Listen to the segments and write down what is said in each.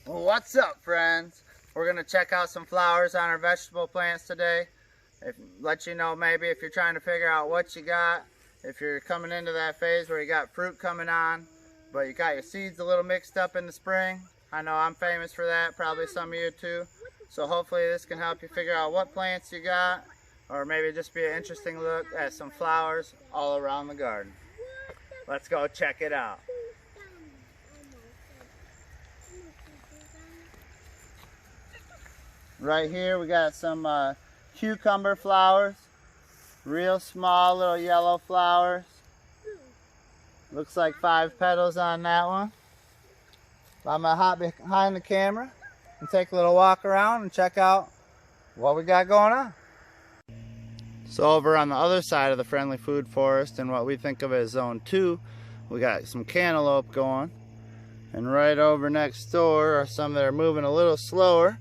Well, what's up, friends? We're gonna check out some flowers on our vegetable plants today. Let you know maybe if you're trying to figure out what you got, if you're coming into that phase where you got fruit coming on, but you got your seeds a little mixed up in the spring. I know I'm famous for that, probably some of you too. So hopefully this can help you figure out what plants you got, or maybe just be an interesting look at some flowers all around the garden. Let's go check it out. Right here we got some cucumber flowers, real small little yellow flowers. Looks like 5 petals on that one. I'm gonna hop behind the camera and take a little walk around and check out what we got going on. So over on the other side of the friendly food forest and what we think of as zone 2, we got some cantaloupe going. And right over next door are some that are moving a little slower,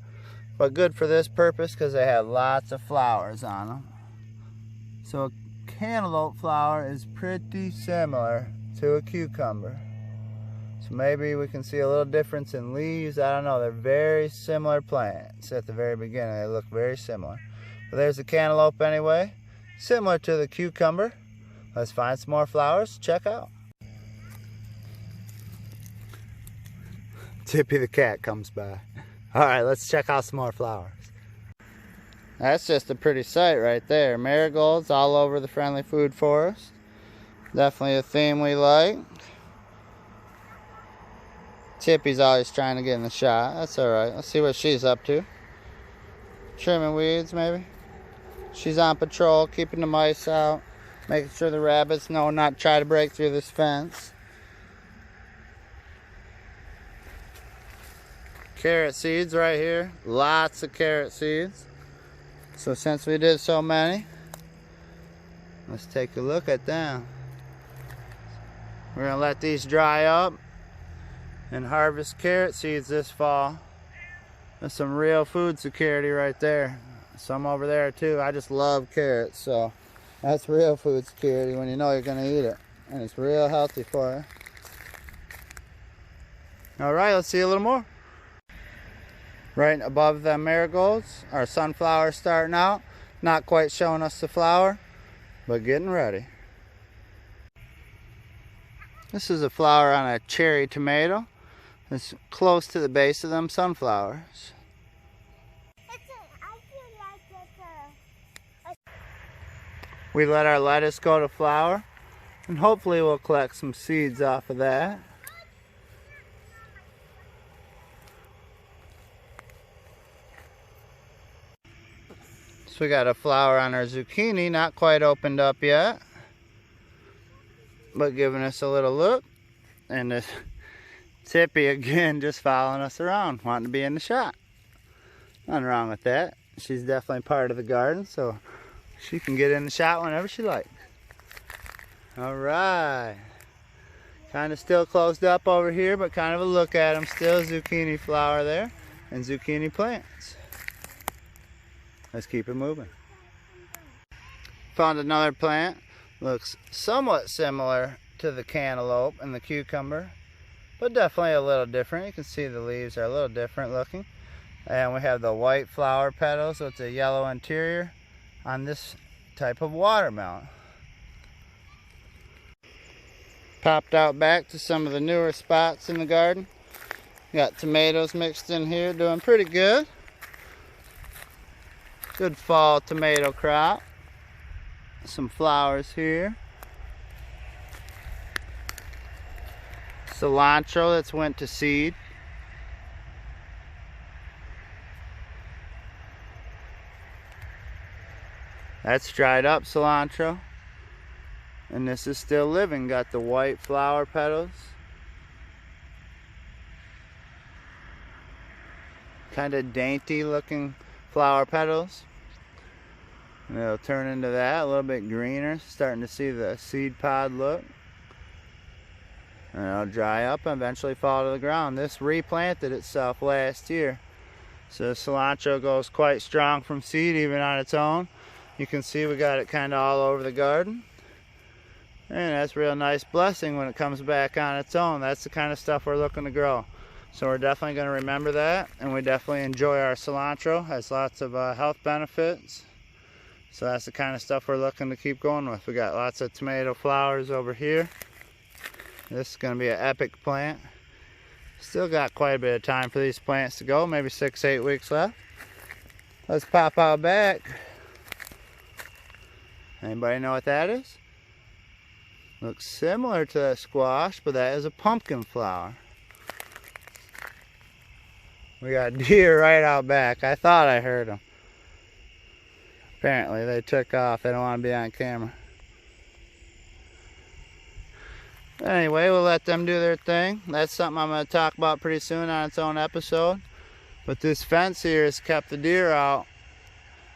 but good for this purpose because they have lots of flowers on them. So a cantaloupe flower is pretty similar to a cucumber. So maybe we can see a little difference in leaves. I don't know, they're very similar plants at the very beginning. They look very similar. But there's the cantaloupe anyway, similar to the cucumber. Let's find some more flowers to check out. Tippy the cat comes by. Alright, let's check out some more flowers. That's just a pretty sight right there. Marigolds all over the friendly food forest. Definitely a theme we like. Tippy's always trying to get in the shot. That's alright. Let's see what she's up to. Trimming weeds maybe. She's on patrol, keeping the mice out, making sure the rabbits know not to try to break through this fence. Carrot seeds right here. Lots of carrot seeds. So since we did so many, let's take a look at them. We're gonna let these dry up and harvest carrot seeds this fall. That's some real food security right there. Some over there too. I just love carrots, so that's real food security when you know you're gonna eat it. And it's real healthy for you. Alright, let's see a little more. Right above the marigolds, our sunflower starting out. Not quite showing us the flower, but getting ready. This is a flower on a cherry tomato. It's close to the base of them sunflowers. We let our lettuce go to flower, and hopefully we'll collect some seeds off of that. So we got a flower on our zucchini, not quite opened up yet, but giving us a little look. And this Tippy again just following us around, wanting to be in the shot. Nothing wrong with that. She's definitely part of the garden, so she can get in the shot whenever she likes. Alright. Kind of still closed up over here, but kind of a look at them. Still zucchini flower there and zucchini plants. Let's keep it moving. Found another plant. Looks somewhat similar to the cantaloupe and the cucumber, but definitely a little different. You can see the leaves are a little different looking. And we have the white flower petals with the yellow interior on this type of watermelon. Popped out back to some of the newer spots in the garden. Got tomatoes mixed in here, doing pretty good. Good fall tomato crop. Some flowers here. Cilantro that's went to seed. That's dried up cilantro. And this is still living. Got the white flower petals. Kind of dainty looking flower petals. And it'll turn into that, a little bit greener. Starting to see the seed pod look. And it'll dry up and eventually fall to the ground. This replanted itself last year. So the cilantro goes quite strong from seed even on its own. You can see we got it kind of all over the garden. And that's a real nice blessing when it comes back on its own. That's the kind of stuff we're looking to grow. So we're definitely going to remember that, and we definitely enjoy our cilantro. It has lots of health benefits. So that's the kind of stuff we're looking to keep going with. We got lots of tomato flowers over here. This is going to be an epic plant. Still got quite a bit of time for these plants to go, maybe 6-8 weeks left. Let's pop out back. Anybody know what that is? Looks similar to that squash, but that is a pumpkin flower. We got deer right out back. I thought I heard them. Apparently they took off. They don't want to be on camera. Anyway, we'll let them do their thing. That's something I'm going to talk about pretty soon on its own episode. But this fence here has kept the deer out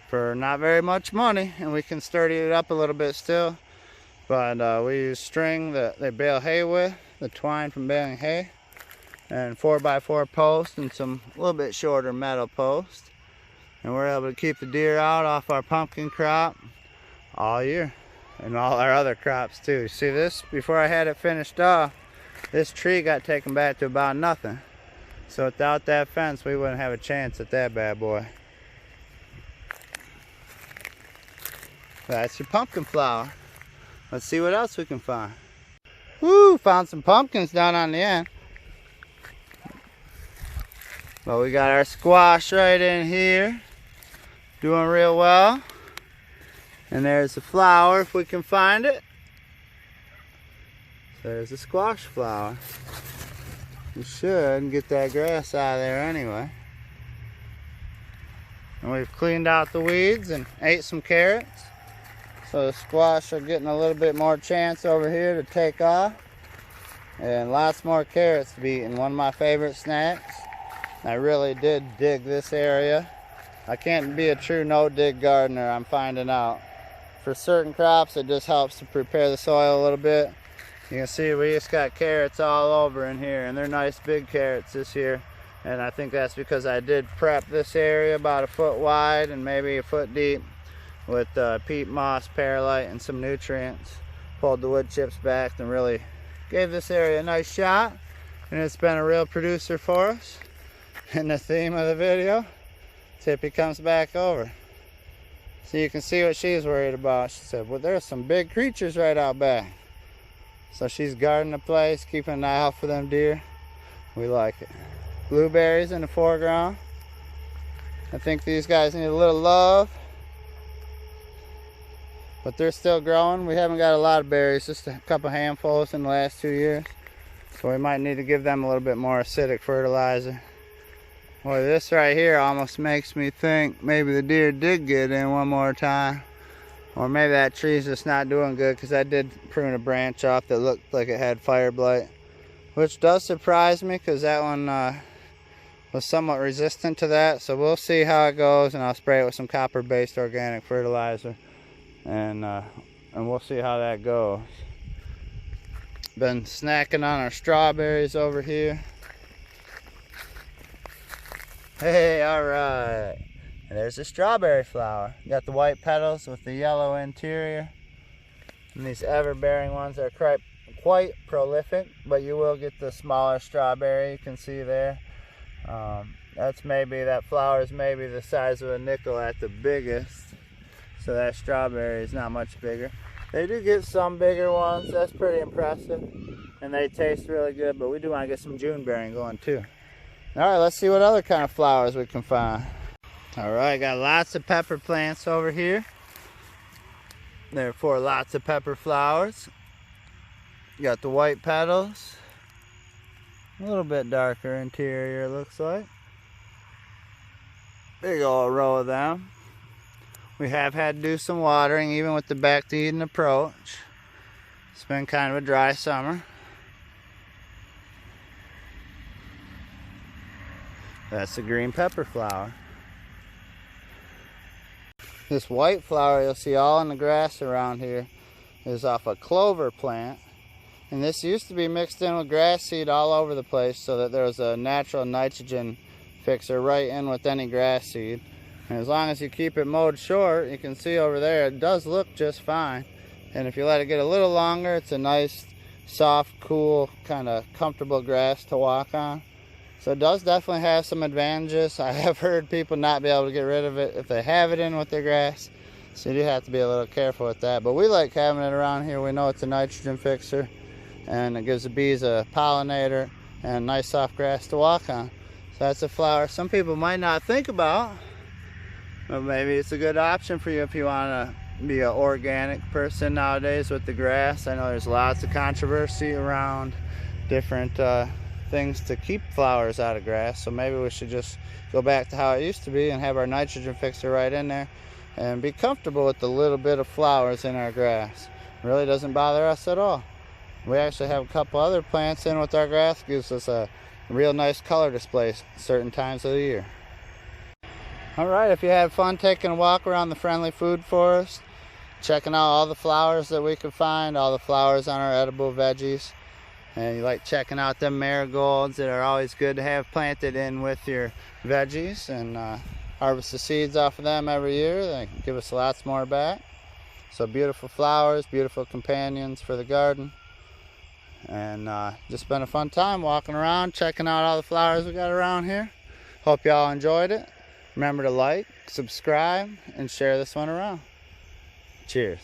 for not very much money, and we can sturdy it up a little bit still. But we use string that they bale hay with, the twine from baling hay, and 4x4 posts and some a little bit shorter metal posts. And we're able to keep the deer out off our pumpkin crop all year, and all our other crops too. See this? Before I had it finished off, this tree got taken back to about nothing. So without that fence, we wouldn't have a chance at that bad boy. That's your pumpkin flower. Let's see what else we can find. Woo! Found some pumpkins down on the end. But we got our squash right in here. Doing real well. And there's the flower if we can find it. There's the squash flower. We should get that grass out of there anyway. And we've cleaned out the weeds and ate some carrots. So the squash are getting a little bit more chance over here to take off. And lots more carrots to be eaten. One of my favorite snacks. I really did dig this area. I can't be a true no-dig gardener, I'm finding out. For certain crops, it just helps to prepare the soil a little bit. You can see we just got carrots all over in here, and they're nice big carrots this year. And I think that's because I did prep this area about a foot wide and maybe a foot deep with peat moss, perlite, and some nutrients. Pulled the wood chips back and really gave this area a nice shot. And it's been a real producer for us. And the theme of the video, Tippy comes back over. So you can see what she's worried about. She said, well, there's some big creatures right out back. So she's guarding the place, keeping an eye out for them deer. We like it. Blueberries in the foreground. I think these guys need a little love. But they're still growing. We haven't got a lot of berries, just a couple handfuls in the last 2 years. So we might need to give them a little bit more acidic fertilizer. Boy, this right here almost makes me think maybe the deer did get in one more time. Or maybe that tree's just not doing good, because I did prune a branch off that looked like it had fire blight. Which does surprise me, because that one was somewhat resistant to that. So we'll see how it goes, and I'll spray it with some copper-based organic fertilizer. And we'll see how that goes. Been snacking on our strawberries over here. Hey, alright. And there's the strawberry flower. Got the white petals with the yellow interior. And these ever-bearing ones are quite prolific, but you will get the smaller strawberry you can see there. That flower is maybe the size of a nickel at the biggest. So that strawberry is not much bigger. They do get some bigger ones. That's pretty impressive. And they taste really good, but we do want to get some June bearing going too. Alright, let's see what other kind of flowers we can find. Alright, got lots of pepper plants over here. Therefore, lots of pepper flowers. Got the white petals. A little bit darker interior, looks like. Big old row of them. We have had to do some watering, even with the back to Eden approach. It's been kind of a dry summer. That's the green pepper flower. This white flower you'll see all in the grass around here is off a clover plant. And this used to be mixed in with grass seed all over the place, so that there was a natural nitrogen fixer right in with any grass seed. And as long as you keep it mowed short, you can see over there, it does look just fine. And if you let it get a little longer, it's a nice, soft, cool, kind of comfortable grass to walk on. So it does definitely have some advantages. I have heard people not be able to get rid of it if they have it in with their grass. So you do have to be a little careful with that. But we like having it around here. We know it's a nitrogen fixer, and it gives the bees a pollinator and nice soft grass to walk on. So that's a flower some people might not think about, but maybe it's a good option for you if you want to be an organic person nowadays with the grass. I know there's lots of controversy around different things to keep flowers out of grass, so maybe we should just go back to how it used to be and have our nitrogen fixer right in there and be comfortable with the little bit of flowers in our grass. It really doesn't bother us at all. We actually have a couple other plants in with our grass. It gives us a real nice color display certain times of the year. Alright, if you had fun taking a walk around the friendly food forest, checking out all the flowers that we could find, all the flowers on our edible veggies, and you like checking out them marigolds that are always good to have planted in with your veggies, and harvest the seeds off of them every year. They give us lots more back. So beautiful flowers, beautiful companions for the garden. And just been a fun time walking around, checking out all the flowers we got around here. Hope y'all enjoyed it. Remember to like, subscribe, and share this one around. Cheers.